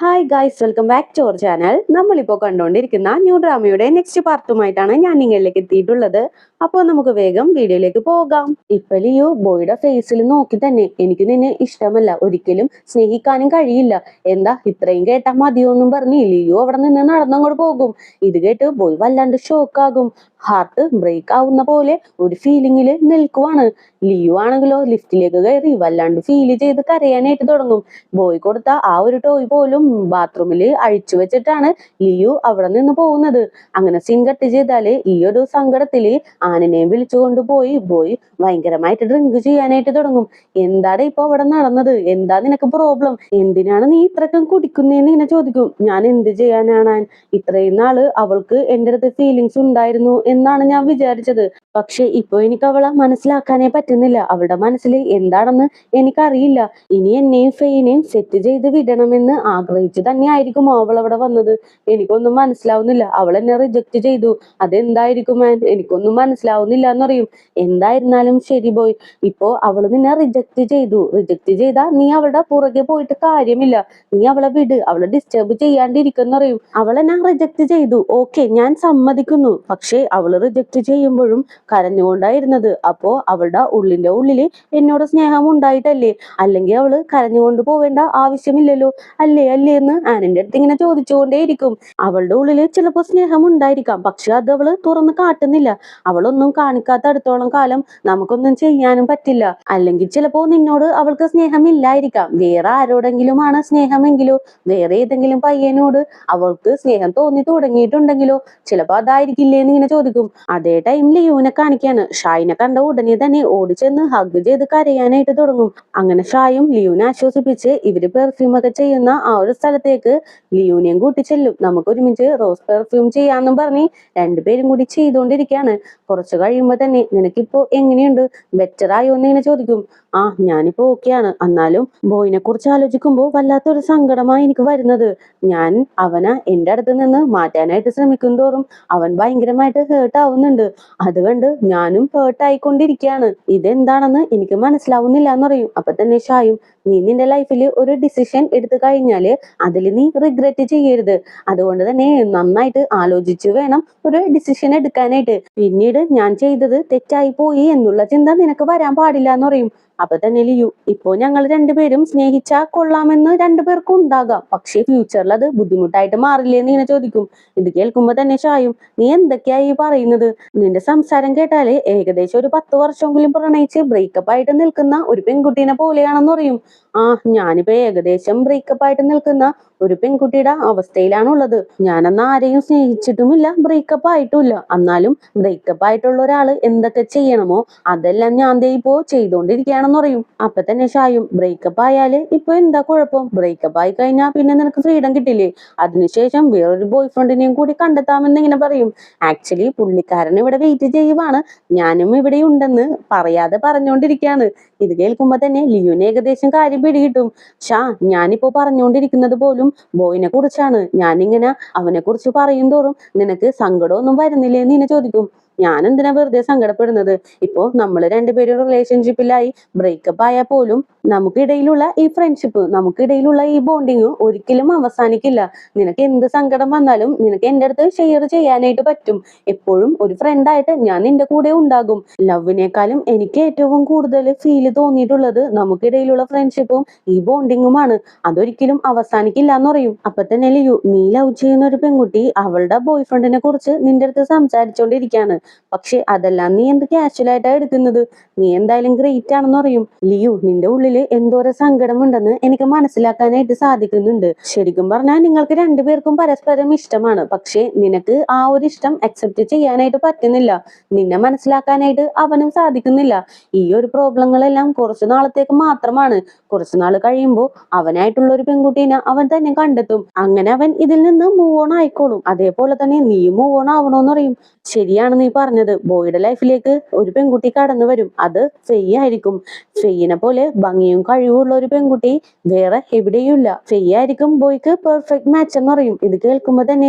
Hi guys, welcome back to our channel. നമ്മളിപ്പോൾ കണ്ടുകൊണ്ടിരിക്കുന്ന new ഡ്രാമയുടെ next പാർട്ടുമായിട്ടാണ് ഞാൻ നിങ്ങളിലേക്ക് എത്തിയിട്ടുള്ളത്. അപ്പോൾ നമുക്ക് വേഗം വീഡിയോയിലേക്ക് പോകാം. ഇപ്പൊ ലിയോ ബോയുടെ ഫേസിൽ നോക്കി തന്നെ എനിക്ക് നിന്നെ ഇഷ്ടമല്ല, ഒരിക്കലും സ്നേഹിക്കാനും കഴിയില്ല, എന്താ ഇത്രയും കേട്ടാ മതിയോന്നും പറഞ്ഞ് ലിയോ അവിടെ നിന്ന് നടന്നങ്ങോട്ട് പോകും. ഇത് കേട്ട് ബോയ് വല്ലാണ്ട് ഷോക്കാകും. ഹാർട്ട് ബ്രേക്ക് ആവുന്ന പോലെ ഒരു ഫീലിങ്ങില് നിൽക്കുവാണ്. ലിയോ ആണെങ്കിലോ ലിഫ്റ്റിലേക്ക് കയറി വല്ലാണ്ട് ഫീൽ ചെയ്ത് കരയാനായിട്ട് തുടങ്ങും. ബോയ് കൊടുത്ത ആ ഒരു ടോയ് പോലും ബാത്റൂമിൽ അഴിച്ചു വെച്ചിട്ടാണ് ലിയോ അവിടെ നിന്ന് പോകുന്നത്. അങ്ങനെ സീൻ കട്ട് ചെയ്താല് ഈ ഒരു സങ്കടത്തില് ആനനെയും വിളിച്ചുകൊണ്ട് ബോയ് ഭയങ്കരമായിട്ട് ഡ്രിങ്ക് ചെയ്യാനായിട്ട് തുടങ്ങും. എന്താണ് ഇപ്പൊ അവിടെ നടന്നത്, എന്താ നിനക്ക് പ്രോബ്ലം, എന്തിനാണ് നീ ഇത്രക്കും കുടിക്കുന്നേന്ന് ഇങ്ങനെ ചോദിക്കും. ഞാൻ എന്ത് ചെയ്യാനാണ്, ഇത്രയും നാള് അവൾക്ക് എന്റെ അടുത്ത് ഫീലിങ്സ് ഉണ്ടായിരുന്നു എന്നാണ് ഞാൻ വിചാരിച്ചത്. പക്ഷെ ഇപ്പൊ എനിക്ക് അവളെ മനസ്സിലാക്കാനേ പറ്റുന്നില്ല. അവളുടെ മനസ്സിൽ എന്താണെന്ന് എനിക്കറിയില്ല. ഇനി എന്നെയും ഫെയിനെയും സെറ്റ് ചെയ്ത് വിടണമെന്ന് ആഗ്രഹിച്ചു തന്നെയായിരിക്കുമോ അവൾ അവിടെ വന്നത്? എനിക്കൊന്നും മനസ്സിലാവുന്നില്ല. അവൾ എന്നെ റിജക്ട് ചെയ്തു, അതെന്തായിരിക്കും എനിക്കൊന്നും മനസ്സിലാവുന്നില്ല എന്നറിയും. എന്തായിരുന്നാലും ശരി ബോയ്, ഇപ്പോ അവള് നിന്നെ റിജക്ട് ചെയ്താ നീ അവളുടെ പുറകെ പോയിട്ട് കാര്യമില്ല. നീ അവളെ വിട്, അവളെ ഡിസ്റ്റർബ് ചെയ്യാണ്ടിരിക്കുന്നറിയും. അവളെന്നെ റിജക്ട് ചെയ്തു, ഓക്കെ ഞാൻ സമ്മതിക്കുന്നു. പക്ഷെ അവള് റിജക്ട് ചെയ്യുമ്പോഴും കരഞ്ഞുകൊണ്ടായിരുന്നത്. അപ്പോ അവളുടെ ഉള്ളില് എന്നോട് സ്നേഹം ഉണ്ടായിട്ടല്ലേ? അല്ലെങ്കിൽ അവള് കരഞ്ഞുകൊണ്ട് പോവേണ്ട ആവശ്യമില്ലല്ലോ, അല്ലേ എന്ന് ആനന്റെ അടുത്ത് ഇങ്ങനെ ചോദിച്ചുകൊണ്ടേയിരിക്കും. അവളുടെ ഉള്ളില് ചിലപ്പോ സ്നേഹം ഉണ്ടായിരിക്കാം, പക്ഷെ അത് അവള് തുറന്ന് കാട്ടുന്നില്ല. അവളൊന്നും കാണിക്കാത്തടത്തോളം കാലം നമുക്കൊന്നും ചെയ്യാനും പറ്റില്ല. അല്ലെങ്കിൽ ചിലപ്പോ നിന്നോട് അവൾക്ക് സ്നേഹമില്ലായിരിക്കാം, വേറെ ആരോടെങ്കിലുമാണ് സ്നേഹമെങ്കിലോ, വേറെ ഏതെങ്കിലും പയ്യനോട് അവൾക്ക് സ്നേഹം തോന്നി തുടങ്ങിയിട്ടുണ്ടെങ്കിലോ, ചിലപ്പോ അതായിരിക്കില്ലേന്ന് ഇങ്ങനെ ചോദിക്കും. അതേ ടൈം ലിയോനെ കാണിക്കാണ്. ഷായിനെ കണ്ട ഉടനെ തന്നെ ഓടിച്ചെന്ന് ഹഗ് ചെയ്ത് കരയാനായിട്ട് തുടങ്ങും. അങ്ങനെ ഷായും ലിയോനെ ആശ്വസിപ്പിച്ച് ഇവര് പെർഫ്യൂം ഒക്കെ ചെയ്യുന്ന ആ ഒരു സ്ഥലത്തേക്ക് ലിയോനെയും കൂട്ടി ചെല്ലും. നമുക്ക് ഒരുമിച്ച് റോസ് പെർഫ്യൂം ചെയ്യാന്നും പറഞ്ഞ് രണ്ടുപേരും കൂടി ചെയ്തുകൊണ്ടിരിക്കുകയാണ്. കുറച്ച് കഴിയുമ്പോ തന്നെ നിനക്കിപ്പോ എങ്ങനെയുണ്ട്, ബെറ്റർ ആയോ എന്ന് ഇങ്ങനെ ചോദിക്കും. ഞാനിപ്പോ ഓക്കെയാണ്. എന്നാലും ബോയിനെ കുറിച്ച് ആലോചിക്കുമ്പോൾ വല്ലാത്തൊരു സങ്കടമായി എനിക്ക് വരുന്നത്. ഞാൻ അവനെ എന്റെ അടുത്ത് നിന്ന് മാറ്റാനായിട്ട് ശ്രമിക്കും തോറും അവൻ ഭയങ്കരമായിട്ട് ഹേർട്ട് ആവുന്നുണ്ട്. അതുകൊണ്ട് ഞാനും ഹേർട്ട് ആയിക്കൊണ്ടിരിക്കുകയാണ്. ഇതെന്താണെന്ന് എനിക്ക് മനസ്സിലാവുന്നില്ല എന്ന് പറയും. അപ്പൊ തന്നെ ഷായും, നീ നിന്റെ ലൈഫിൽ ഒരു ഡിസിഷൻ എടുത്തു കഴിഞ്ഞാല് അതിൽ നീ റിഗ്രറ്റ് ചെയ്യരുത്. അതുകൊണ്ട് തന്നെ നന്നായിട്ട് ആലോചിച്ച് വേണം ഒരു ഡിസിഷൻ എടുക്കാനായിട്ട്. പിന്നീട് ഞാൻ ചെയ്തത് തെറ്റായി പോയി എന്നുള്ള ചിന്ത നിനക്ക് വരാൻ പാടില്ല എന്ന് പറയും. അപ്പൊ തന്നെ ലിയു, ഇപ്പോ ഞങ്ങൾ രണ്ടുപേരും സ്നേഹിച്ചാൽ കൊള്ളാമെന്ന് രണ്ടുപേർക്കും ഉണ്ടാകാം, പക്ഷെ ഫ്യൂച്ചറിൽ അത് ബുദ്ധിമുട്ടായിട്ട് മാറില്ലേന്ന് ഇങ്ങനെ ചോദിക്കും. ഇത് കേൾക്കുമ്പോ തന്നെ ഷായും, നീ എന്തൊക്കെയായി പറയുന്നത്? നിന്റെ സംസാരം കേട്ടാല് ഏകദേശം ഒരു 10 വർഷമെങ്കിലും പ്രണയിച്ച് ബ്രേക്കപ്പ് ആയിട്ട് നിൽക്കുന്ന ഒരു പെൺകുട്ടീനെ പോലെയാണെന്ന് പറയും. ഞാനിപ്പോ ഏകദേശം ബ്രേക്കപ്പ് ആയിട്ട് നിൽക്കുന്ന ഒരു പെൺകുട്ടിയുടെ അവസ്ഥയിലാണുള്ളത്. ഞാനെന്നാ ആരെയും സ്നേഹിച്ചിട്ടുമില്ല, ബ്രേക്കപ്പ് ആയിട്ടുമില്ല. എന്നാലും ബ്രേക്കപ്പ് ആയിട്ടുള്ള ഒരാള് എന്തൊക്കെ ചെയ്യണമോ അതെല്ലാം ഞാൻ ദേ ഇപ്പോ ചെയ്തോണ്ടിരിക്കുകയാണെന്ന് പറയും. അപ്പൊ തന്നെ ഷായും, ബ്രേക്കപ്പ് ആയാല് ഇപ്പൊ എന്താ കുഴപ്പം? ബ്രേക്കപ്പ് ആയി കഴിഞ്ഞാൽ പിന്നെ നിനക്ക് ഫ്രീഡം കിട്ടില്ലേ? അതിനുശേഷം വേറൊരു ബോയ് ഫ്രണ്ടിനെയും കൂടി കണ്ടെത്താമെന്ന് ഇങ്ങനെ പറയും. ആക്ച്വലി പുള്ളിക്കാരൻ ഇവിടെ വെയിറ്റ് ചെയ്യുവാണ്, ഞാനും ഇവിടെ ഉണ്ടെന്ന് പറയാതെ പറഞ്ഞുകൊണ്ടിരിക്കുകയാണ്. ഇത് കേൾക്കുമ്പോ തന്നെ ലിയോന് ഏകദേശം കാര്യം പിടികിട്ടും. ഞാനിപ്പോ പറഞ്ഞുകൊണ്ടിരിക്കുന്നത് പോലും ബോയിനെ കുറിച്ചാണ്. ഞാനിങ്ങനെ അവനെ കുറിച്ച് പറയും തോറും നിനക്ക് സങ്കടമൊന്നും വരുന്നില്ലേന്ന് ഇങ്ങനെ ചോദിക്കും. ഞാൻ എന്തിനാ വെറുതെ സങ്കടപ്പെടുന്നത്? ഇപ്പോ നമ്മൾ രണ്ടുപേരും റിലേഷൻഷിപ്പിലായി, ബ്രേക്കപ്പ് ആയാൽ പോലും നമുക്കിടയിലുള്ള ഈ ഫ്രണ്ട്ഷിപ്പ്, നമുക്കിടയിലുള്ള ഈ ബോണ്ടിങ് ഒരിക്കലും അവസാനിക്കില്ല. നിനക്ക് എന്ത് സങ്കടം വന്നാലും നിനക്ക് എന്റെ അടുത്ത് ഷെയർ ചെയ്യാനായിട്ട് പറ്റും. എപ്പോഴും ഒരു ഫ്രണ്ടായിട്ട് ഞാൻ നിന്റെ കൂടെ ഉണ്ടാകും. ലവിനേക്കാളും എനിക്ക് ഏറ്റവും കൂടുതൽ ഫീല് തോന്നിയിട്ടുള്ളത് നമുക്കിടയിലുള്ള ഫ്രണ്ട്ഷിപ്പും ഈ ബോണ്ടിങ്ങുമാണ്. അതൊരിക്കലും അവസാനിക്കില്ല എന്ന് പറയും. അപ്പൊ തന്നെ ലിയു, നീ ലവ് ചെയ്യുന്ന ഒരു പെൺകുട്ടി അവളുടെ ബോയ് ഫ്രണ്ടിനെ കുറിച്ച് നിന്റെ അടുത്ത് സംസാരിച്ചോണ്ടിരിക്കുകയാണ്. പക്ഷെ അതെല്ലാം നീ എന്ത് കാഷ്വൽ ആയിട്ടാണ് എടുക്കുന്നത്? നീ എന്തായാലും ഗ്രേറ്റ് ആണെന്ന് പറയും. ലിയു, നിന്റെ ഉള്ളില് എന്തോരം സങ്കടമുണ്ടെന്ന് എനിക്ക് മനസ്സിലാക്കാനായിട്ട് സാധിക്കുന്നുണ്ട്. ശരിക്കും പറഞ്ഞാൽ നിങ്ങൾക്ക് രണ്ടുപേർക്കും പരസ്പരം ഇഷ്ടമാണ്, പക്ഷെ നിനക്ക് ആ ഒരു ഇഷ്ടം അക്സെപ്റ്റ് ചെയ്യാനായിട്ട് പറ്റുന്നില്ല. നിന്നെ മനസ്സിലാക്കാനായിട്ട് അവനും സാധിക്കുന്നില്ല. ഈ ഒരു പ്രോബ്ലങ്ങളെല്ലാം കുറച്ചു നാളത്തേക്ക് മാത്രമാണ്. കുറച്ചു നാൾ കഴിയുമ്പോൾ അവനായിട്ടുള്ള ഒരു പെൺകുട്ടീനെ അവൻ തന്നെ കണ്ടെത്തും. അങ്ങനെ അവൻ ഇതിൽ നിന്ന് മൂവ് ഓൺ ആയിക്കോളും. അതേപോലെ തന്നെ നീ മൂവ് ഓൺ ആവണോന്ന് പറയും. ശരിയാണ് നീ പറഞ്ഞത്. ബോയുടെ ലൈഫിലേക്ക് ഒരു പെൺകുട്ടി കടന്നു വരും, അത് ഫെയ്യ ആയിരിക്കും. ഫെയ്യിനെ പോലെ ഭംഗിയും കഴിവുള്ള ഒരു പെൺകുട്ടി വേറെ എവിടെയും ഇല്ല. ഫെയ്യ ആയിരിക്കും ബോയ്ക്ക് പെർഫെക്റ്റ് മാച്ച് എന്ന് പറയും. ഇത് കേൾക്കുമ്പോ തന്നെ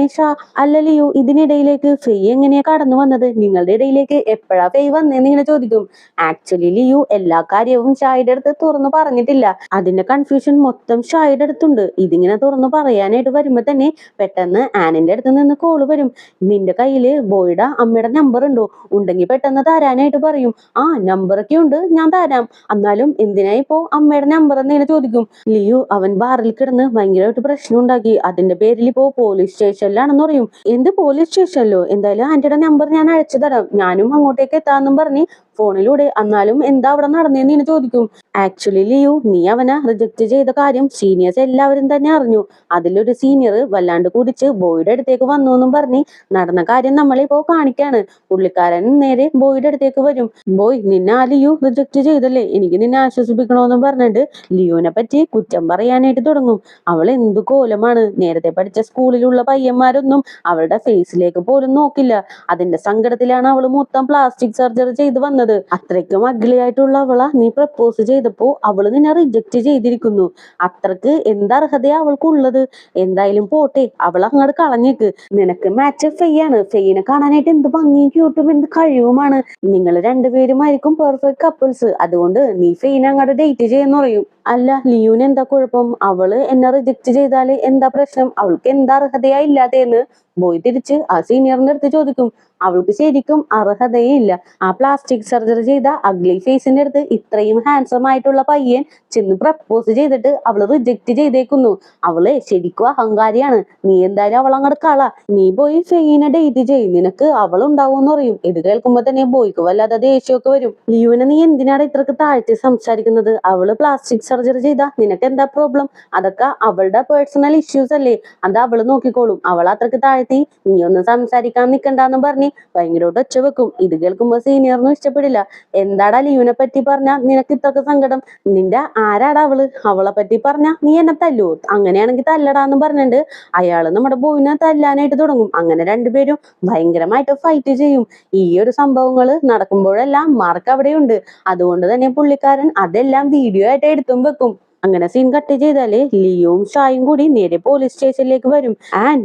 അല്ല ലിയോ, ഇതിനിടയിലേക്ക് ഫെയ്യ എങ്ങനെയാ കടന്നു വന്നത്? നിങ്ങളുടെ ഇടയിലേക്ക് എപ്പോഴാ ഫെയ് വന്നേന്ന് ഇങ്ങനെ ചോദിക്കും. ആക്ച്വലി ലിയോ എല്ലാ കാര്യവും ഷായുടെ അടുത്ത് തുറന്നു പറഞ്ഞിട്ടില്ല. അതിന്റെ കൺഫ്യൂഷൻ മൊത്തം ഷായുടെ അടുത്തുണ്ട്. ഇതിങ്ങനെ തുറന്നു പറയാനായിട്ട് വരുമ്പോ തന്നെ പെട്ടെന്ന് ആനിന്റെ അടുത്ത് നിന്ന് കോള് വരും. നിന്റെ കയ്യില് ബോയുടെ അമ്മയുടെ നമ്പർ ഉണ്ടോ? ഉണ്ടെങ്കിൽ പെട്ടെന്ന് തരാനായിട്ട് പറയും. ആ നമ്പറൊക്കെ ഉണ്ട്, ഞാൻ തരാം. എന്നാലും എന്തിനാ ഇപ്പോ അമ്മയുടെ നമ്പർ എന്ന് ഇങ്ങനെ ചോദിക്കും. ലിയോ അവൻ ബാറിൽ കിടന്ന് ഭയങ്കരമായിട്ട് പ്രശ്നം ഉണ്ടാക്കി. അതിന്റെ പേരിൽ ഇപ്പോ പോലീസ് സ്റ്റേഷനിലാണെന്ന് പറയും. എന്ത് പോലീസ് സ്റ്റേഷനിലോ? എന്തായാലും ആന്റിയുടെ നമ്പർ ഞാൻ അയച്ചു തരാം, ഞാനും അങ്ങോട്ടേക്ക് എത്താന്നും പറഞ്ഞ് ഫോണിലൂടെ. എന്നാലും എന്താ അവിടെ നടന്നേന്ന് ഇങ്ങനെ ചോദിക്കും. ആക്ച്വലി ലിയോ, നീ അവനെ റിജക്ട് ചെയ്ത കാര്യം സീനിയേഴ്സ് എല്ലാവരും തന്നെ അറിഞ്ഞു. അതിലൊരു സീനിയർ വല്ലാണ്ട് കുടിച്ച് ബോയുടെ അടുത്തേക്ക് വന്നു എന്നും പറഞ്ഞ് നടന്ന കാര്യം നമ്മളിപ്പോ കാണിക്കാണ്. പുള്ളിക്കാരൻ നേരെ ബോയുടെ അടുത്തേക്ക് വരും. ബോയ്, നിന്നെ ആ ലിയോ റിജക്ട് ചെയ്തല്ലേ, എനിക്ക് നിന്നെ ആശ്വസിപ്പിക്കണോന്നും പറഞ്ഞിട്ട് ലിയോനെ പറ്റി കുറ്റം പറയാനായിട്ട് തുടങ്ങും. അവൾ എന്തു കോലമാണ്, നേരത്തെ പഠിച്ച സ്കൂളിലുള്ള പയ്യന്മാരൊന്നും അവളുടെ ഫേസിലേക്ക് പോലും നോക്കില്ല. അതിന്റെ സങ്കടത്തിലാണ് അവള് മൊത്തം പ്ലാസ്റ്റിക് സർജറി ചെയ്ത് വന്നത്. അത്രയ്ക്കും അഗ്ലി ആയിട്ടുള്ള അവളാ നീ പ്രപ്പോസ് ചെയ്തപ്പോ അവള് നിന്നെ റിജക്ട് ചെയ്തിരിക്കുന്നു. അത്രക്ക് എന്തർഹതയാ അവൾക്കുള്ളത്? എന്തായാലും പോട്ടെ, അവൾ അങ്ങോട്ട് കളഞ്ഞേക്ക്. നിനക്ക് മാച്ച് ഫെയ്യാണ്. ഫെയ്യിനെ കാണാനായിട്ട് എന്ത് ഭംഗിയും ക്യൂട്ടും എന്ത് കഴിവുമാണ്. നിങ്ങൾ രണ്ടുപേരുമായിരിക്കും പെർഫെക്റ്റ് കപ്പിൾസ്. അതുകൊണ്ട് നീ ഫെയ്യിനെ അങ്ങോട്ട് ഡേറ്റ് ചെയ്യുന്ന പറയും. അല്ല ലിയൂന് എന്താ കുഴപ്പം? അവള് എന്നെ റിജക്ട് ചെയ്താല് എന്താ പ്രശ്നം? അവൾക്ക് എന്താ അർഹതയാ ഇല്ലാതെന്ന് ബോയ് തിരിച്ച് ആ സീനിയറിന്റെ അടുത്ത് ചോദിക്കും. അവൾക്ക് ശരിക്കും അർഹതയേ ഇല്ല. ആ പ്ലാസ്റ്റിക് സർജറി ചെയ്ത അഗ്ലി ഫേസിന്റെ അടുത്ത് ഇത്രയും ഹാൻസം ആയിട്ടുള്ള പയ്യൻ ചെന്ന് പ്രപ്പോസ് ചെയ്തിട്ട് അവള് റിജക്ട് ചെയ്തേക്കുന്നു. അവള് ശരിക്കും അഹങ്കാരിയാണ്. നീ എന്തായാലും അവൾ അങ്ങോട്ട് കള. നീ പോയി ഫെയ്യിനെ ഡേറ്റ് ചെയ്യും, നിനക്ക് അവളുണ്ടാവും എന്ന് പറയും. ഇത് കേൾക്കുമ്പോ തന്നെ ബോയ്ക്ക് വല്ലാതെ ദേഷ്യമൊക്കെ വരും. ലിയുവിനെ നീ എന്തിനാണ് ഇത്രക്ക് താഴ്ത്തി സംസാരിക്കുന്നത്? അവള് പ്ലാസ്റ്റിക് സർജറി ചെയ്താ നിനക്ക് എന്താ പ്രോബ്ലം? അതൊക്കെ അവളുടെ പേഴ്സണൽ ഇഷ്യൂസ് അല്ലേ, അത് അവള് നോക്കിക്കോളും. അവൾ അത്രക്ക് താഴ്ത്തി നീ ഒന്ന് സംസാരിക്കാൻ നിക്കണ്ടെന്ന് പറഞ്ഞ് ഭയങ്കരമായിട്ട് ഒച്ച വെക്കും. ഇത് കേൾക്കുമ്പോ സീനിയറിനും ഇഷ്ടപ്പെടില്ല. എന്താടാ ലിയുവിനെ പറ്റി പറഞ്ഞാ നിനക്ക് ഇത്രക്ക് സങ്കടം? നിന്റെ ആരാടാ അവള്? അവളെ പറ്റി പറഞ്ഞാ നീ എന്നെ തല്ലുവോ? അങ്ങനെയാണെങ്കിൽ തല്ലടാന്ന് പറഞ്ഞിട്ട് അയാള് നമ്മുടെ ബോയിനെ തല്ലാനായിട്ട് തുടങ്ങും. അങ്ങനെ രണ്ടുപേരും ഭയങ്കരമായിട്ട് ഫൈറ്റ് ചെയ്യും. ഈ ഒരു സംഭവങ്ങള് നടക്കുമ്പോഴെല്ലാം മാർക്ക് അവിടെയുണ്ട്. അതുകൊണ്ട് തന്നെ പുള്ളിക്കാരൻ അതെല്ലാം വീഡിയോ ആയിട്ട് എടുത്തും വെക്കും. അങ്ങനെ സീൻ കട്ട് ചെയ്താല് ലിയോയും ഷായും കൂടി നേരെ പോലീസ് സ്റ്റേഷനിലേക്ക് വരും.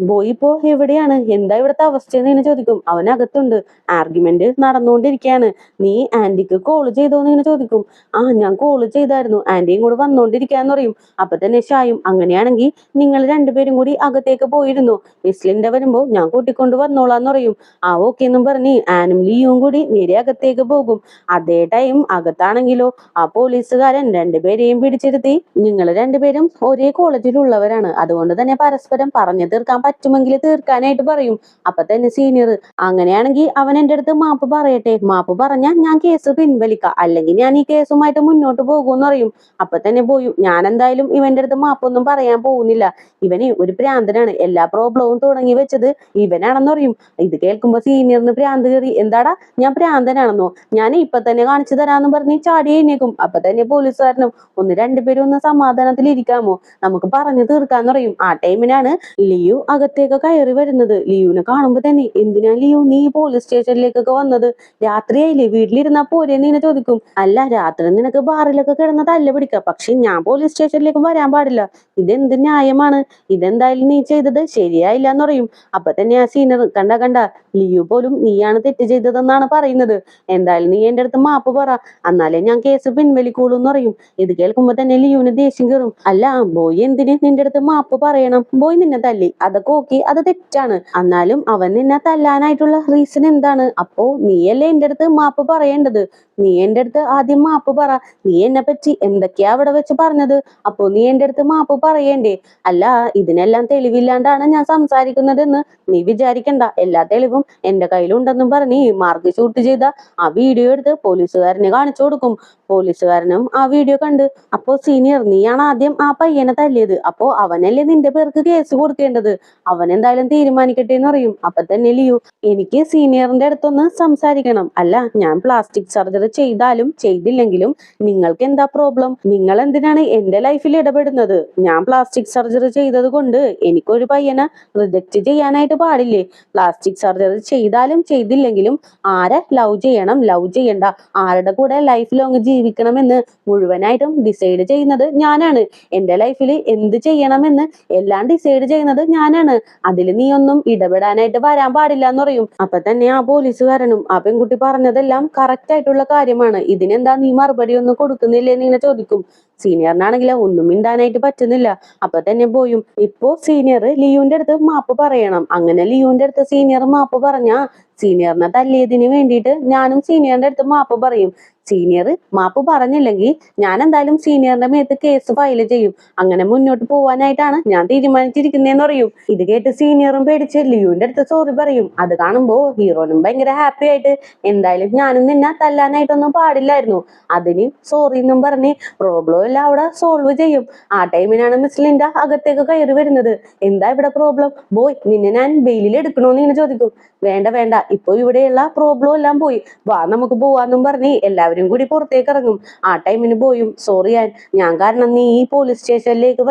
ബോയ് ഇപ്പോ എവിടെയാണ്? എന്താ ഇവിടുത്തെ അവസ്ഥയെന്ന് ഇങ്ങനെ ചോദിക്കും. അവനകത്തുണ്ട്, ആർഗ്യുമെന്റ് നടന്നുകൊണ്ടിരിക്കുകയാണ്. നീ ആന്റിക്ക് കോള് ചെയ്തോന്ന് ഇങ്ങനെ ചോദിക്കും. ഞാൻ കോള് ചെയ്തായിരുന്നു, ആന്റിയും കൂടെ വന്നോണ്ടിരിക്കാന്ന് പറയും. അപ്പൊ തന്നെ ഷായും, അങ്ങനെയാണെങ്കിൽ നിങ്ങൾ രണ്ടുപേരും കൂടി അകത്തേക്ക് പോയിരുന്നു, വിസ്ലിന്റെ വരുമ്പോ ഞാൻ കൂട്ടിക്കൊണ്ട് വന്നോളാന്ന് പറയും. ഓക്കെ എന്നും പറഞ്ഞ് ആനും ലിയും കൂടി നേരെ അകത്തേക്ക് പോകും. അതേ ടൈം അകത്താണെങ്കിലോ ആ പോലീസുകാരൻ രണ്ടുപേരെയും പിടിച്ചിരുത്തി, നിങ്ങൾ രണ്ടുപേരും ഒരേ കോളേജിലുള്ളവരാണ്, അതുകൊണ്ട് തന്നെ പരസ്പരം പറഞ്ഞു തീർക്കാൻ പറ്റുമെങ്കിൽ തീർക്കാനായിട്ട് പറയും. അപ്പൊ തന്നെ സീനിയർ, അങ്ങനെയാണെങ്കിൽ അവൻ എന്റെ അടുത്ത് മാപ്പ് പറയട്ടെ, മാപ്പ് പറഞ്ഞാൽ ഞാൻ കേസ് പിൻവലിക്കാം, അല്ലെങ്കിൽ ഞാൻ ഈ കേസുമായിട്ട് മുന്നോട്ട് പോകുമെന്ന് പറയും. അപ്പൊ തന്നെ പോയും, ഞാൻ എന്തായാലും ഇവന്റെ അടുത്ത് മാപ്പൊന്നും പറയാൻ പോകുന്നില്ല, ഇവന് ഒരു ഭ്രാന്തനാണ്, എല്ലാ പ്രോബ്ലവും തുടങ്ങി വെച്ചത് ഇവനാണെന്ന് പറയും. ഇത് കേൾക്കുമ്പോ സീനിയറിന് ഭ്രാന്ത് കയറി. എന്താടാ ഞാൻ ഭ്രാന്തനാണെന്നോ? ഞാൻ ഇപ്പൊ തന്നെ കാണിച്ചു തരാന്ന് പറഞ്ഞ് ചാടി എഴുന്നേക്കും. അപ്പൊ തന്നെ പോലീസുകാരനും, രണ്ടുപേരും ഒന്ന് സമാധാനത്തിൽ ഇരിക്കാമോ, നമുക്ക് പറഞ്ഞു തീർക്കാന്ന് പറയും. ആ ടൈമിനാണ് ലിയു അകത്തേക്ക് കയറി വരുന്നത്. ലിയുവിനെ കാണുമ്പോ തന്നെ, എന്തിനാ ലിയു നീ പോലീസ് സ്റ്റേഷനിലേക്കൊക്കെ വന്നത്? രാത്രിയായില്ലേ, വീട്ടിലിരുന്നാ പോരെന്ന് ഇങ്ങനെ ചോദിക്കും. അല്ല, രാത്രി നിനക്ക് ബാറിലൊക്കെ കിടന്ന് തല്ല് പിടിക്കാം, പക്ഷെ ഞാൻ പോലീസ് സ്റ്റേഷനിലേക്ക് വരാൻ പാടില്ല. ഇതെന്ത് ന്യായമാണ്? ഇതെന്തായാലും നീ ചെയ്തത് ശരിയായില്ല എന്ന് പറയും. അപ്പൊ തന്നെ ആ സീനിയർ, കണ്ട ലിയു പോലും നീയാണ് തെറ്റ് ചെയ്തതെന്നാണ് പറയുന്നത്. എന്തായാലും നീ എന്റെ അടുത്ത് മാപ്പ് പറ, എന്നാലേ ഞാൻ കേസ് പിൻവലിക്കൂളൂ എന്ന് പറയും. ഇത് കേൾക്കുമ്പോ തന്നെ ലിയുവിന് ദേഷ്യം കയറും. അല്ല ബോയ് എന്തിന് നിന്റെ അടുത്ത് മാപ്പ് പറയണം? ബോയ് നിന്നെ തല്ലി, അതൊക്കെ ഓക്കെ, അത് തെറ്റാണ്. എന്നാലും അവൻ നിന്നെ തല്ലാനായിട്ടുള്ള റീസൺ എന്താണ്? അപ്പോ നീയല്ലേ എന്റെ അടുത്ത് മാപ്പ് പറയേണ്ടത്. നീ എന്റെ അടുത്ത് ആദ്യം മാപ്പ് പറ. നീ എന്നെ പറ്റി എന്തൊക്കെയാ അവിടെ വെച്ച് പറഞ്ഞത്? അപ്പോ നീ എന്റെ അടുത്ത് മാപ്പ് പറയേണ്ടേ? അല്ല, ഇതിനെല്ലാം തെളിവില്ലാണ്ടാണ് ഞാൻ സംസാരിക്കുന്നതെന്ന് നീ വിചാരിക്കണ്ട. എല്ലാ തെളിവും എന്റെ കയ്യിലുണ്ടെന്നും പറഞ്ഞ് മാർക്ക് ഷൂട്ട് ചെയ്ത ആ വീഡിയോ എടുത്ത് പോലീസുകാരനെ കാണിച്ചു കൊടുക്കും. പോലീസുകാരനും ആ വീഡിയോ കണ്ട്. അപ്പോ സീനിയർ, നീയാണ് ആദ്യം ആ പയ്യനെ തല്ലിയത്, അപ്പോ അവനല്ലേ നിന്റെ പേർക്ക് കേസ് കൊടുക്കേണ്ടത്, അവൻ എന്തായാലും തീരുമാനിക്കട്ടെ എന്ന് പറയും. അപ്പൊ തന്നെ ലിയു, എനിക്ക് സീനിയറിന്റെ അടുത്തൊന്ന് സംസാരിക്കണം. അല്ല, ഞാൻ പ്ലാസ്റ്റിക് സർജറി ചെയ്താലും ചെയ്തില്ലെങ്കിലും നിങ്ങൾക്ക് എന്താ പ്രോബ്ലം? നിങ്ങൾ എന്തിനാണ് എന്റെ ലൈഫിൽ ഇടപെടുന്നത്? ഞാൻ പ്ലാസ്റ്റിക് സർജറി ചെയ്തത് കൊണ്ട് എനിക്കൊരു പയ്യനെ റിജക്ട് ചെയ്യാനായിട്ട് പാടില്ലേ? പ്ലാസ്റ്റിക് സർജറി ചെയ്താലും ചെയ്തില്ലെങ്കിലും ആരെ ലവ് ചെയ്യണം, ലവ് ചെയ്യണ്ട, ആരുടെ കൂടെ ലൈഫ് ലോങ് ജീവിക്കണമെന്ന് മുഴുവനായിട്ടും ഡിസൈഡ് ചെയ്യുന്നത് ഞാനാണ്. എന്റെ ലൈഫിൽ എന്ത് ചെയ്യണമെന്ന് എല്ലാം ഡിസൈഡ് ചെയ്യുന്നത് ഞാനാണ്. അതിൽ നീ ഒന്നും ഇടപെടാനായിട്ട് വരാൻ പാടില്ല എന്ന് പറയും. അപ്പൊ തന്നെ ആ പോലീസുകാരനും, ആ പെൺകുട്ടി പറഞ്ഞതെല്ലാം കറക്റ്റ് ആയിട്ടുള്ള കാര്യമാണ്, ഇതിനെന്താ നീ മറുപടി ഒന്നും കൊടുക്കുന്നില്ലേ എന്ന് ഇങ്ങനെ ചോദിക്കും. സീനിയറിനാണെങ്കിലോ ഒന്നും മിണ്ടാനായിട്ട് പറ്റുന്നില്ല. അപ്പൊ തന്നെ പോയും, ഇപ്പോ സീനിയർ ലിയുവിന്റെ അടുത്ത് മാപ്പ് പറയണം. അങ്ങനെ ലിയുവിന്റെ അടുത്ത് സീനിയർ മാപ്പ് പറഞ്ഞാ സീനിയറിനെ തല്ലിയതിന് വേണ്ടിയിട്ട് ഞാനും സീനിയറിന്റെ അടുത്ത് മാപ്പ് പറയും. സീനിയർ മാപ്പ് പറഞ്ഞില്ലെങ്കിൽ ഞാൻ എന്തായാലും സീനിയറിന്റെ മേത്ത് കേസ് ഫയൽ ചെയ്യും. അങ്ങനെ മുന്നോട്ട് പോവാനായിട്ടാണ് ഞാൻ തീരുമാനിച്ചിരിക്കുന്നതെന്ന് പറയും. ഇത് കേട്ട് സീനിയറും പേടിച്ച് ലിയുവിന്റെ അടുത്ത് സോറി പറയും. അത് കാണുമ്പോ ഹീറോനും ഭയങ്കര ഹാപ്പി ആയിട്ട്, എന്തായാലും ഞാനും നിന്നെ തല്ലാനായിട്ടൊന്നും പാടില്ലായിരുന്നു, അതിന് സോറി എന്നും പറഞ്ഞ് പ്രോബ്ലം എല്ലാം അവിടെ സോൾവ് ചെയ്യും. ആ ടൈമിനാണ് മിസ് ലിൻഡ അകത്തേക്ക് കയറി വരുന്നത്. എന്താ ഇവിടെ പ്രോബ്ലം? ബോയ്, നിന്നെ ഞാൻ ബെയിലിൽ എടുക്കണോന്ന് ഇങ്ങനെ ചോദിക്കും. വേണ്ട വേണ്ട, ഇപ്പൊ ഇവിടെയുള്ള പ്രോബ്ലം എല്ലാം പോയി, വാ നമുക്ക് പോവാന്നും പറഞ്ഞ് എല്ലാവരും കൂടി പുറത്തേക്ക് ഇറങ്ങും. ആ ടൈമിന് പോയും, സോറി ഞാൻ കാരണം നീ ഈ പോലീസ് സ്റ്റേഷനിലേക്ക്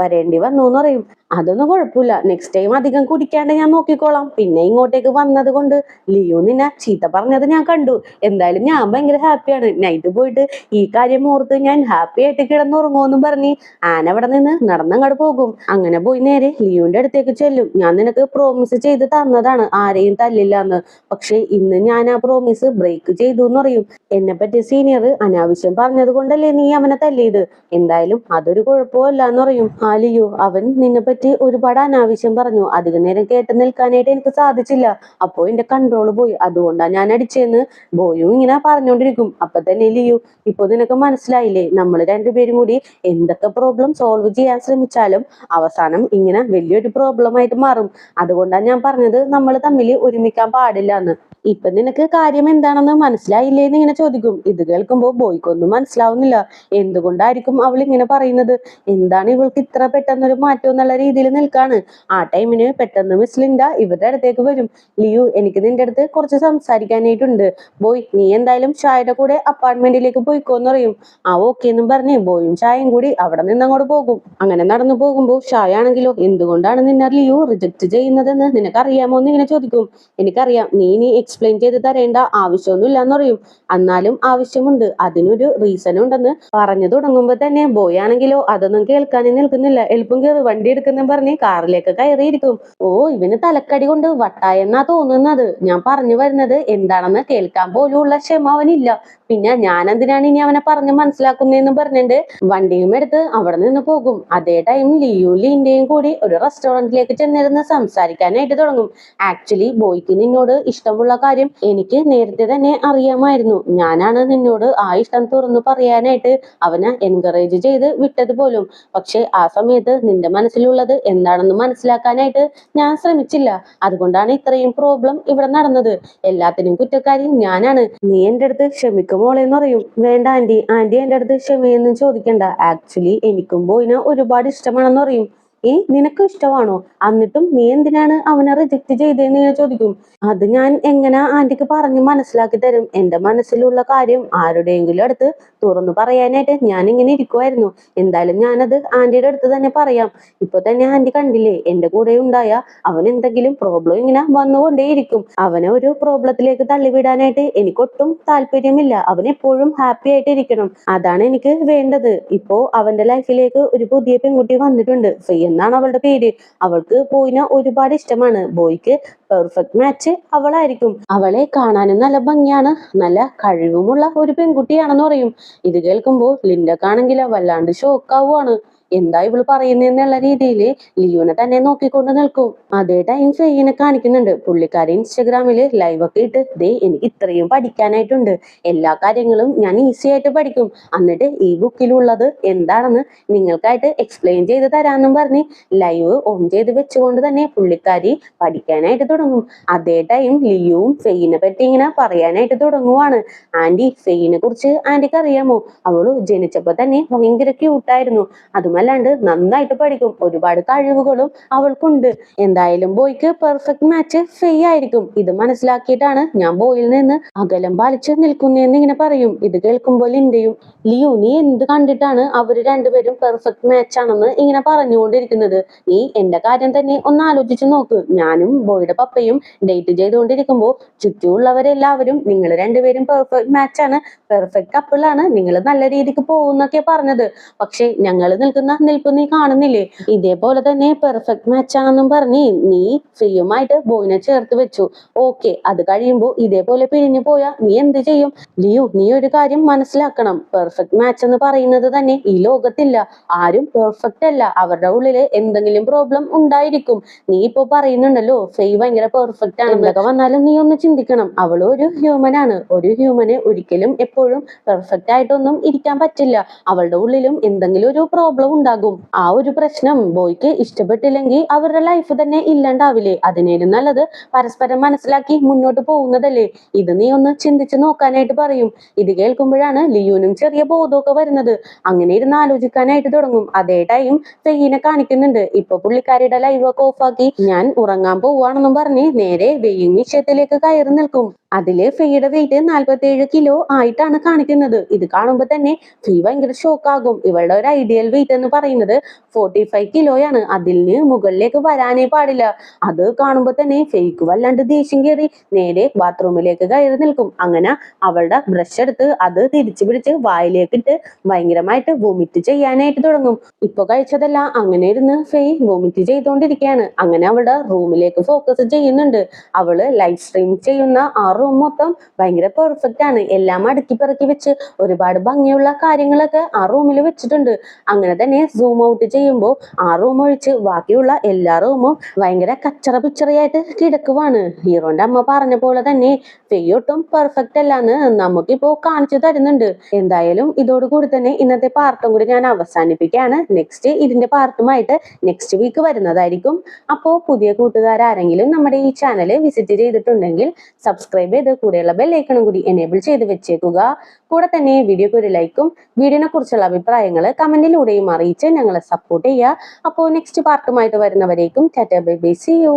വരേണ്ടി വന്നു എന്ന് പറയും. അതൊന്നും കുഴപ്പമില്ല, നെക്സ്റ്റ് ടൈം അധികം കുടിക്കാണ്ട് ഞാൻ നോക്കിക്കോളാം. പിന്നെ ഇങ്ങോട്ടേക്ക് വന്നത് കൊണ്ട് ലിയോ നിന്നെ ചീത്ത പറഞ്ഞത് ഞാൻ കണ്ടു. എന്തായാലും ഞാൻ ഭയങ്കര ഹാപ്പിയാണ്. നൈറ്റ് പോയിട്ട് ഈ കാര്യം ഓർത്ത് ഞാൻ ഹാപ്പി ആയിട്ട് കിടന്നുറങ്ങുമെന്നും പറഞ്ഞ് ആന അവിടെ നിന്ന് നടന്നങ്ങോട്ട് പോകും. അങ്ങനെ പോയി നേരെ ലിയോന്റെ അടുത്തേക്ക് ചെല്ലും. ഞാൻ നിനക്ക് പ്രോമിസ് ചെയ്ത് തന്നതാണ് ആരെയും തല്ലില്ല എന്ന്, പക്ഷെ ഇന്ന് ഞാൻ ആ പ്രോമിസ് ബ്രേക്ക് ചെയ്തു എന്ന് പറയും. എന്നെ പറ്റി സീനിയർ അനാവശ്യം പറഞ്ഞത് കൊണ്ടല്ലേ നീ അവനെ തല്ലിയത്, എന്തായാലും അതൊരു കുഴപ്പമല്ല എന്ന് പറയും. ആ ലിയോ, അവൻ നിന്നെ പറ്റി ഒരുപാട് അനാവശ്യം പറഞ്ഞു, അധിക നേരം കേട്ട് നിൽക്കാനായിട്ട് എനിക്ക് സാധിച്ചില്ല, അപ്പോ എന്റെ കൺട്രോൾ പോയി, അതുകൊണ്ടാണ് ഞാൻ അടിച്ചെന്ന് ബോയും ഇങ്ങനെ പറഞ്ഞുകൊണ്ടിരിക്കും. അപ്പൊ തന്നെ ലിയോ, ഇപ്പൊ നിനക്ക് മനസ്സിലായില്ലേ, നമ്മൾ രണ്ടുപേരും കൂടി എന്തൊക്കെ പ്രോബ്ലം സോൾവ് ചെയ്യാൻ ശ്രമിച്ചാലും അവസാനം ഇങ്ങനെ വലിയൊരു പ്രോബ്ലം ആയിട്ട് മാറും. അതുകൊണ്ടാണ് ഞാൻ പറഞ്ഞത് നമ്മൾ തമ്മിൽ ഒരുമിക്കാൻ പാടില്ല എന്ന്. ഇപ്പൊ നിനക്ക് കാര്യം എന്താണെന്ന് മനസ്സിലായില്ലേ എന്ന് ഇങ്ങനെ ചോദിക്കും. ഇത് കേൾക്കുമ്പോ ബോയ്ക്കൊന്നും മനസ്സിലാവുന്നില്ല. എന്തുകൊണ്ടായിരിക്കും അവൾ ഇങ്ങനെ പറയുന്നത്? എന്താണ് ഇവൾക്ക് ഇത്ര പെട്ടെന്നൊരു മാറ്റം എന്നുള്ള രീതിയിൽ നിൽക്കാണ്. ആ ടൈമിന് പെട്ടെന്ന് മിസ് ലിൻഡ ഇവരുടെ അടുത്തേക്ക് വരും. ലിയു, എനിക്ക് നിന്റെ അടുത്ത് കുറച്ച് സംസാരിക്കാനായിട്ടുണ്ട്. ബോയ്, നീ എന്തായാലും ഷായുടെ കൂടെ അപ്പാർട്ട്മെന്റിലേക്ക് പോയിക്കോന്ന് പറയും. ആ ഓക്കെ എന്നും പറഞ്ഞ് ബോയും ഷായും കൂടി അവിടെ നിന്ന് അങ്ങോട്ട് പോകും. അങ്ങനെ നടന്നു പോകുമ്പോ ഷായ ആണെങ്കിലോ, എന്തുകൊണ്ടാണ് നിന്നെ ലിയു റിജക്ട് ചെയ്യുന്നതെന്ന് നിനക്കറിയാമോ എന്ന് ഇങ്ങനെ ചോദിക്കും. എനിക്കറിയാം, നീ എക്സ്പ്ലെയിൻ ചെയ്ത് തരേണ്ട ആവശ്യമൊന്നും ഇല്ലാന്ന് പറയും. എന്നാലും ആവശ്യമുണ്ട്, അതിനൊരു റീസൺ ഉണ്ടെന്ന് പറഞ്ഞു തുടങ്ങുമ്പോ തന്നെ ബോയ് ആണെങ്കിലോ അതൊന്നും കേൾക്കാനും നിൽക്കുന്നില്ല. എളുപ്പം കയറി വണ്ടി എടുക്കുന്ന പറഞ്ഞ് കാറിലേക്ക് കയറിയിരിക്കും. ഓ, ഇവന് തലക്കടി കൊണ്ട് വട്ടായെന്നാ തോന്നുന്നത്. ഞാൻ പറഞ്ഞു വരുന്നത് എന്താണെന്ന് കേൾക്കാൻ പോലും ഉള്ള ക്ഷമ അവനില്ല. പിന്നെ ഞാൻ എന്തിനാണ് ഇനി അവനെ പറഞ്ഞ് മനസ്സിലാക്കുന്നതെന്നും പറഞ്ഞിട്ട് വണ്ടിയും എടുത്ത് അവിടെ നിന്ന് പോകും. അതേ ടൈം ലിയു ലിൻഡയും കൂടി ഒരു റെസ്റ്റോറന്റിലേക്ക് ചെന്നിരുന്ന് സംസാരിക്കാനായിട്ട് തുടങ്ങും. ആക്ച്വലി ബോയ്ക്ക് നിന്നോട് ഇഷ്ടമുള്ള കാര്യം എനിക്ക് നേരത്തെ തന്നെ അറിയാമായിരുന്നു. ഞാനാണ് നിന്നോട് ആ ഇഷ്ടം തുറന്നു പറയാനായിട്ട് അവനെ എൻകറേജ് ചെയ്ത് വിട്ടത് പോലും. പക്ഷെ ആ സമയത്ത് നിന്റെ മനസ്സിലുള്ളത് എന്താണെന്ന് മനസ്സിലാക്കാനായിട്ട് ഞാൻ ശ്രമിച്ചില്ല. അതുകൊണ്ടാണ് ഇത്രയും പ്രോബ്ലം ഇവിടെ നടന്നത്. എല്ലാത്തിനും കുറ്റക്കാരി ഞാനാണ്. നീ എന്റെ അടുത്ത് ക്ഷമിക്കുമോളെന്ന് പറയും. വേണ്ട ആന്റി എന്റെ അടുത്ത് ക്ഷമയൊന്നും ചോദിക്കണ്ട. ആക്ച്വലി എനിക്കും ബോയിനെ ഒരുപാട് ഇഷ്ടമാണെന്ന് പറയും. നിനക്ക് ഇഷ്ടമാണോ? എന്നിട്ടും നീ എന്തിനാണ് അവനെ റിജക്ട് ചെയ്തതെന്ന് ഞാൻ ചോദിക്കും. അത് ഞാൻ എങ്ങനെ ആന്റിക്ക് പറഞ്ഞ് മനസ്സിലാക്കി തരും? എന്റെ മനസ്സിലുള്ള കാര്യം ആരുടെയെങ്കിലും അടുത്ത് തുറന്നു പറയാനായിട്ട് ഞാൻ ഇങ്ങനെ ഇരിക്കുമായിരുന്നു. എന്തായാലും ഞാനത് ആന്റിയുടെ അടുത്ത് തന്നെ പറയാം. ഇപ്പൊ തന്നെ ആന്റി കണ്ടില്ലേ, എന്റെ കൂടെ ഉണ്ടായ അവൻ എന്തെങ്കിലും പ്രോബ്ലം ഇങ്ങനെ വന്നുകൊണ്ടേയിരിക്കും. അവനെ ഒരു പ്രോബ്ലത്തിലേക്ക് തള്ളിവിടാനായിട്ട് എനിക്കൊട്ടും താല്പര്യമില്ല. അവൻ എപ്പോഴും ഹാപ്പി ആയിട്ട് ഇരിക്കണം, അതാണ് എനിക്ക് വേണ്ടത്. ഇപ്പോ അവന്റെ ലൈഫിലേക്ക് ഒരു പുതിയ പെൺകുട്ടി വന്നിട്ടുണ്ട്, ഫെയ് എന്നാണ് അവളുടെ പേര്. അവൾക്ക് ബോയിനെ ഒരുപാട് ഇഷ്ടമാണ്. ബോയ്ക്ക് പെർഫെക്റ്റ് മാച്ച് അവളായിരിക്കും. അവളെ കാണാനും നല്ല ഭംഗിയാണ്, നല്ല കഴിവുമുള്ള ഒരു പെൺകുട്ടിയാണെന്ന് പറയും. ഇത് കേൾക്കുമ്പോൾ ലിൻഡക്കാണെങ്കിൽ വല്ലാണ്ട് ഷോക്കാവുകയാണ്. എന്താ ഇവള് പറയുന്നതെന്നുള്ള രീതിയിൽ ലിയുനെ തന്നെ നോക്കിക്കൊണ്ട് നിൽക്കും. അതേ ടൈം ഫെയ്യിനെ കാണിക്കുന്നുണ്ട്. പുള്ളിക്കാരി ഇൻസ്റ്റഗ്രാമില് ലൈവ് ഒക്കെ ഇട്ട് ദേ എനിക്ക് ഇത്രയും പഠിക്കാനായിട്ടുണ്ട്, എല്ലാ കാര്യങ്ങളും ഞാൻ ഈസി ആയിട്ട് പഠിക്കും, എന്നിട്ട് ഈ ബുക്കിലുള്ളത് എന്താണെന്ന് നിങ്ങൾക്കായിട്ട് എക്സ്പ്ലെയിൻ ചെയ്ത് തരാമെന്നും പറഞ്ഞ് ലൈവ് ഓൺ ചെയ്ത് വെച്ചുകൊണ്ട് തന്നെ പുള്ളിക്കാരി പഠിക്കാനായിട്ട് തുടങ്ങും. അതേ ടൈം ലിയുവും ഫെയ്യിനെ പറ്റി ഇങ്ങനെ പറയാനായിട്ട് തുടങ്ങുവാണ്. ആന്റി, ഫെയ്യിനെ കുറിച്ച് ആന്റിക്ക് അറിയാമോ? അവള് ജനിച്ചപ്പോ തന്നെ ഭയങ്കര ക്യൂട്ടായിരുന്നു, അതുമല്ലാണ്ട് നന്നായിട്ട് പഠിക്കും, ഒരുപാട് കഴിവുകളും അവൾക്കുണ്ട്. എന്തായാലും ബോയ്ക്ക് പെർഫെക്റ്റ് മാച്ച് ഫെയ് ആയിരിക്കും. ഇത് മനസ്സിലാക്കിയിട്ടാണ് ഞാൻ ബോയിൽ നിന്ന് അകലം പാലിച്ച് നിൽക്കുന്നതെന്ന് ഇങ്ങനെ പറയും. ഇത് കേൾക്കുമ്പോൾ ലിൻഡയും ലിയു, നീ എന്ത് കണ്ടിട്ടാണ് അവര് രണ്ടുപേരും പെർഫെക്റ്റ് മാച്ച് ആണെന്ന് ഇങ്ങനെ പറഞ്ഞുകൊണ്ടിരിക്കുന്നത്? നീ എന്റെ കാര്യം തന്നെ ഒന്ന് ആലോചിച്ച് നോക്ക്. ഞാനും ബോയുടെ പപ്പയും ഡേറ്റ് ചെയ്തുകൊണ്ടിരിക്കുമ്പോൾ ചുറ്റുമുള്ളവരെല്ലാവരും നിങ്ങൾ രണ്ടുപേരും പെർഫെക്റ്റ് മാച്ച് ആണ്, പെർഫെക്റ്റ് കപ്പിളാണ്, നിങ്ങൾ നല്ല രീതിക്ക് പോകുന്നൊക്കെ പറഞ്ഞത്. പക്ഷെ ഞങ്ങൾ നിൽക്കുന്ന നിൽപ്പ് നീ കാണുന്നില്ലേ? ഇതേപോലെ തന്നെ പെർഫെക്റ്റ് മാച്ച് ആണെന്നും പറഞ്ഞ് നീ ഫെയ്യുമായിട്ട് ബോയിനെ ചേർത്ത് വെച്ചു. ഓക്കെ, അത് കഴിയുമ്പോൾ ഇതേപോലെ പിരിഞ്ഞു പോയാ നീ എന്ത് ചെയ്യും? ലിയു, നീ ഒരു കാര്യം മനസ്സിലാക്കണം, പെർഫെക്റ്റ് മാച്ച് എന്ന് പറയുന്നത് തന്നെ ഈ ലോകത്തില്ല. ആരും പെർഫെക്റ്റ് അല്ല, അവരുടെ ഉള്ളില് എന്തെങ്കിലും പ്രോബ്ലം ഉണ്ടായിരിക്കും. നീ ഇപ്പൊ പറയുന്നുണ്ടല്ലോ ഫെയ് ഭയങ്കര പെർഫെക്റ്റ് ആണ്, എന്തൊക്കെ വന്നാലും നീ ഒന്ന് ചിന്തിക്കണം, അവള് ഒരു ഹ്യൂമൻ ആണ്. ഒരു ഹ്യൂമന് ഒരിക്കലും എപ്പോഴും പെർഫെക്റ്റ് ആയിട്ടൊന്നും ഇരിക്കാൻ പറ്റില്ല. അവളുടെ ഉള്ളിലും എന്തെങ്കിലും ഒരു പ്രോബ്ലം ഉണ്ടാകും. ആ ഒരു പ്രശ്നം ബോയ്ക്ക് ഇഷ്ടപ്പെട്ടില്ലെങ്കിൽ അവരുടെ ലൈഫ് തന്നെ ഇല്ലാണ്ടാവില്ലേ? അതിനേലും നല്ലത് പരസ്പരം മനസ്സിലാക്കി മുന്നോട്ട് പോകുന്നതല്ലേ? ഇത് നീ ഒന്ന് ചിന്തിച്ച് നോക്കാനായിട്ട് പറയും. ഇത് കേൾക്കുമ്പോഴാണ് ലിയുനും ചെറിയ ബോധമൊക്കെ വരുന്നത്. അങ്ങനെ ഇരുന്ന് ആലോചിക്കാനായിട്ട് തുടങ്ങും. അതേ ടൈം ഫെയ്യിനെ കാണിക്കുന്നുണ്ട്. ഇപ്പൊ പുള്ളിക്കാരിയുടെ ലൈവ് ഒക്കെ ഓഫാക്കി ഞാൻ ഉറങ്ങാൻ പോവാണെന്നും പറഞ്ഞ് നേരെ വെയിങ് നിശ്ചയത്തിലേക്ക് കയറി നിൽക്കും. അതില് ഫെയ്യുടെ വെയിറ്റ് 47 കിലോ ആയിട്ടാണ് കാണിക്കുന്നത്. ഇത് കാണുമ്പോ തന്നെ ഫെയ് ഭയങ്കര ഷോക്കാകും. ഇവളുടെ ഒരു ഐഡിയൽ വെയിറ്റ് എന്ന് പറയുന്നത് 45 കിലോയാണ്, അതിന് മുകളിലേക്ക് വരാനേ പാടില്ല. അത് കാണുമ്പോ തന്നെ ഫെയ്ക്ക് വല്ലാണ്ട് ദേഷ്യം കയറി നേരെ ബാത്റൂമിലേക്ക് കയറി നിൽക്കും. അങ്ങനെ അവളുടെ ബ്രഷ് എടുത്ത് അത് തിരിച്ചു പിടിച്ച് വായിലേക്ക് ഇട്ട് ഭയങ്കരമായിട്ട് വൊമിറ്റ് ചെയ്യാനായിട്ട് തുടങ്ങും. ഇപ്പൊ കഴിച്ചതല്ല അങ്ങനെ ഇരുന്ന് ഫെയ് വൊമിറ്റ് ചെയ്തുകൊണ്ടിരിക്കുകയാണ്. അങ്ങനെ അവളുടെ റൂമിലേക്ക് ഫോക്കസ് ചെയ്യുന്നുണ്ട്. അവള് ലൈവ് സ്ട്രീം ചെയ്യുന്ന ആ റൂം മൊത്തം ഭയങ്കര പെർഫെക്റ്റ് ആണ്, എല്ലാം അടുക്കി പെറുക്കി വെച്ച് ഒരുപാട് ഭംഗിയുള്ള കാര്യങ്ങളൊക്കെ ആ റൂമിൽ വെച്ചിട്ടുണ്ട്. അങ്ങനെ തന്നെ സൂം ഔട്ട് ചെയ്യുമ്പോൾ ആ റൂം ഒഴിച്ച് ബാക്കിയുള്ള എല്ലാ റൂമും ഭയങ്കര കച്ചറ പിച്ചറയായിട്ട് കിടക്കുവാണ്. ഹീറോന്റെ അമ്മ പറഞ്ഞ പോലെ തന്നെ ഫെയ് ഒട്ടും പെർഫെക്റ്റ് അല്ലാന്ന് നമുക്കിപ്പോ കാണിച്ചു തരുന്നുണ്ട്. എന്തായാലും ഇതോടുകൂടി തന്നെ ഇന്നത്തെ പാർട്ടും കൂടി ഞാൻ അവസാനിപ്പിക്കുകയാണ്. നെക്സ്റ്റ് ഇതിന്റെ പാർട്ടുമായിട്ട് നെക്സ്റ്റ് വീക്ക് വരുന്നതായിരിക്കും. അപ്പോൾ പുതിയ കൂട്ടുകാരെങ്കിലും നമ്മുടെ ഈ ചാനൽ വിസിറ്റ് ചെയ്തിട്ടുണ്ടെങ്കിൽ സബ്സ്ക്രൈബ് ചെയ്ത് കൂടെയുള്ള ബെല്ലൈക്കണും കൂടി എനേബിൾ ചെയ്ത് വെച്ചേക്കുക. കൂടെ തന്നെ വീഡിയോക്ക് ഒരു ലൈക്കും വീഡിയോനെ കുറിച്ചുള്ള അഭിപ്രായങ്ങൾ കമന്റിലൂടെയും അറിയിച്ച് ഞങ്ങളെ സപ്പോർട്ട് ചെയ്യുക. അപ്പോൾ നെക്സ്റ്റ് പാർട്ടുമായിട്ട് വരുന്നവരേക്കും tata bye bye, see U.